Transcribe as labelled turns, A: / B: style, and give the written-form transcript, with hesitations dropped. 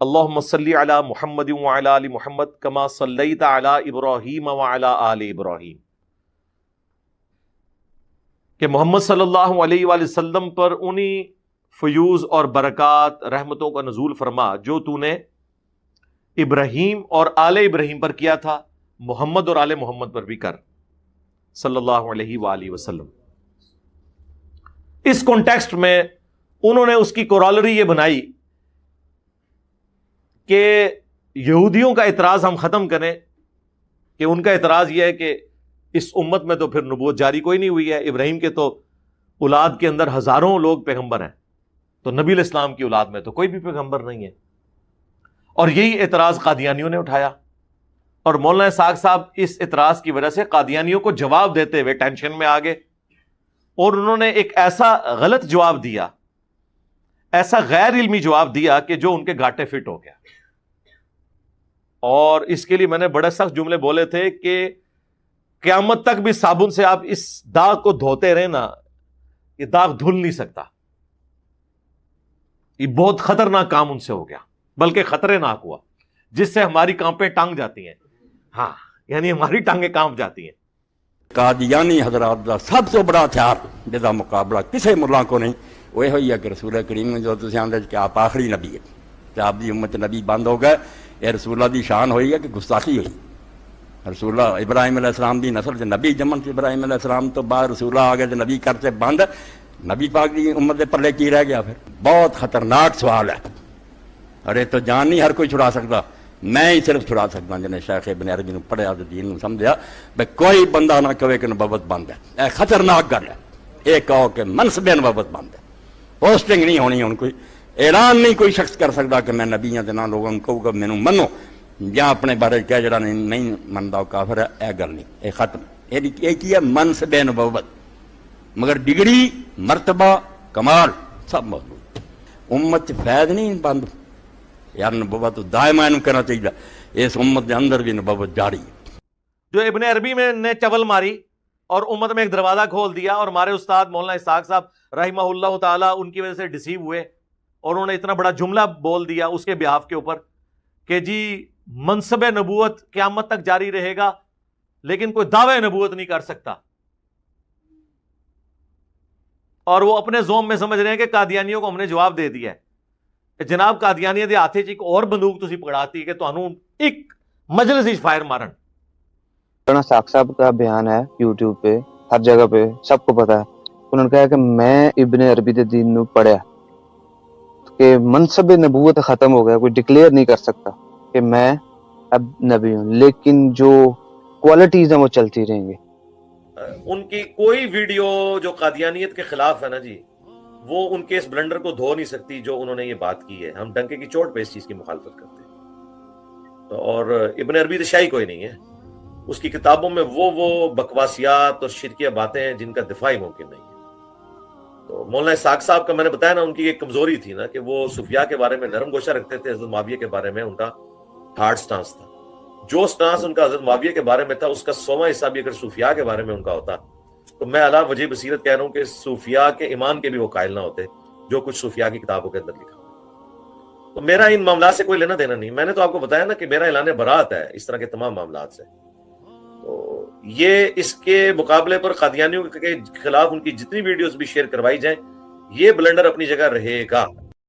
A: اللہم صلی علی محمد وعلی آل محمد کما صلیت علی ابراہیم وعلی آل ابراہیم، کہ محمد صلی اللہ علیہ وآلہ وسلم پر انہی فیوز اور برکات رحمتوں کا نزول فرما جو تو نے ابراہیم اور آل ابراہیم پر کیا تھا، محمد اور آل محمد پر بھی کر صلی اللہ علیہ وآلہ وسلم۔ اس کانٹیکسٹ میں انہوں نے اس کی کورالری یہ بنائی کہ یہودیوں کا اعتراض ہم ختم کریں، کہ ان کا اعتراض یہ ہے کہ اس امت میں تو پھر نبوت جاری کوئی نہیں ہوئی ہے، ابراہیم کے تو اولاد کے اندر ہزاروں لوگ پیغمبر ہیں، تو نبی علیہ السلام کی اولاد میں تو کوئی بھی پیغمبر نہیں ہے۔ اور یہی اعتراض قادیانیوں نے اٹھایا، اور مولانا اسحاق صاحب اس اعتراض کی وجہ سے قادیانیوں کو جواب دیتے ہوئے ٹینشن میں آ گئے، اور انہوں نے ایک ایسا غلط جواب دیا، ایسا غیر علمی جواب دیا کہ جو ان کے گھاٹے فٹ ہو گیا۔ اور اس کے لیے میں نے بڑے سخت جملے بولے تھے کہ قیامت تک بھی صابن سے آپ اس داغ کو دھوتے رہے نا، یہ داغ دھل نہیں سکتا۔ یہ بہت خطرناک کام ان سے ہو گیا، بلکہ خطرناک ہوا، جس سے ہماری کانپیں ٹانگ جاتی ہیں، ہاں یعنی ہماری ٹانگیں کانپ جاتی ہیں۔
B: قادیانی حضرات دا سب سے بڑا ہتھیار جدا مقابلہ کسی ملا کو نہیں، وہ ہوئی ہے کہ رسول کریم جو تسی آندے کہ آپ آخری نبی ہے، کہ آپ دی امت نبی بند ہو گئے، یہ رسول اللہ دی شان ہوئی ہے کہ گستاخی ہوئی۔ رسول اللہ ابراہیم علیہ السلام دی نسل سے نبی جمن سے ابراہیم علیہ السلام تو بعد رسول اللہ آگے سے نبی کرتے بند، نبی پاک دی امت دے پلے کی رہ گیا؟ پھر بہت خطرناک سوال ہے، ارے تو جان نہیں ہر کوئی چھڑا سکتا، میں ہی صرف چھڑا سکتا جنہیں شیخ ابن عربی نے پڑھیا تو دین سمجھا بھائی کوئی بندہ نہ کہے کہ نبوت بند ہے، اے خطرناک گل ہے، ایک کہو کہ منصب نبوت بند ہے، پوسٹنگ نہیں ہونی، ان کوئی اعلان نہیں کوئی شخص کر سکتا کہ میں نبی ہوں، نہ لوگوں کو کہوں گا مینوں منو، یا اپنے بارے کیا جڑا نہیں منتا وہ کافر ہے، اے گل نہیں، اے ختم۔ یہ کی ہے منصب نبوت، مگر ڈگری مرتبہ کمال سب موجود، امت فیض نہیں بند یار، نبوت دائما کہنا چاہیے اس امت کے اندر بھی نبوت جاری ہے۔
A: جو ابن عربی میں نے چول ماری اور امت میں ایک دروازہ کھول دیا، اور ہمارے استاد مولانا اسحاق صاحب رحمہ اللہ تعالیٰ ان کی وجہ سے ڈسیو ہوئے، اور انہوں نے اتنا بڑا جملہ بول دیا اس کے بیہاف کے اوپر کہ جی منصب نبوت قیامت تک جاری رہے گا، لیکن کوئی دعوی نبوت نہیں کر سکتا، اور وہ اپنے زوم میں سمجھ رہے ہیں کہ قادیانیوں کو ہم نے جواب دے دیا ہے۔ جناب قادیانی دے ہاتھے ایک اور بندوق تسی پکڑاتی کہ تانوں ایک مجلس وچ فائر مارن۔
C: مولانا اسحاق صاحب کا بیان ہے یوٹیوب پہ، ہر جگہ پہ سب کو پتا ہے، انہوں نے کہا کہ میں ابن عربی دے دین نو پڑھیا کہ منصب نبوت ختم ہو گیا، کوئی ڈکلیئر نہیں کر سکتا کہ میں اب نبی ہوں، لیکن جو کوالٹیز ہیں وہ چلتی رہیں گے۔
A: ان کی کوئی ویڈیو جو قادیانیت کے خلاف ہے نا جی، وہ ان کے اس بلنڈر کو دھو نہیں سکتی جو انہوں نے یہ بات کی ہے۔ ہم ڈنکے کی چوٹ پہ اس چیز کی مخالفت کرتے ہیں، اور ابن عربی تو شاہی کوئی نہیں ہے، اس کی کتابوں میں وہ بکواسیات اور شرکیہ باتیں ہیں جن کا دفاع ہی ممکن نہیں ہے۔ تو مولانا اسحاق صاحب کا میں نے بتایا نا، ان کی ایک کمزوری تھی نا کہ وہ صوفیاء کے بارے میں نرم گوشہ رکھتے تھے، حضرت معاویہ کے بارے میں ان کا ہارڈ سٹانس تھا۔ جو سٹانس ان کا حضرت معاویہ کے بارے میں تھا اس کا 100واں حصہ بھی اگر صوفیاء کے بارے میں ان کا ہوتا تو میں علا وجہ بصیرت کہہ رہا ہوں کہ صوفیاء کے ایمان کے بھی وہ قائل نہ ہوتے جو کچھ صوفیاء کی کتابوں کے اندر لکھا۔ تو میرا ان معاملات سے کوئی لینا دینا نہیں، میں نے تو آپ کو بتایا نا کہ میرا اعلان برات ہے اس طرح کے تمام معاملات سے۔ تو یہ اس کے مقابلے پر قادیانیوں کے خلاف ان کی جتنی ویڈیوز بھی شیئر کروائی جائیں، یہ بلنڈر اپنی جگہ رہے گا۔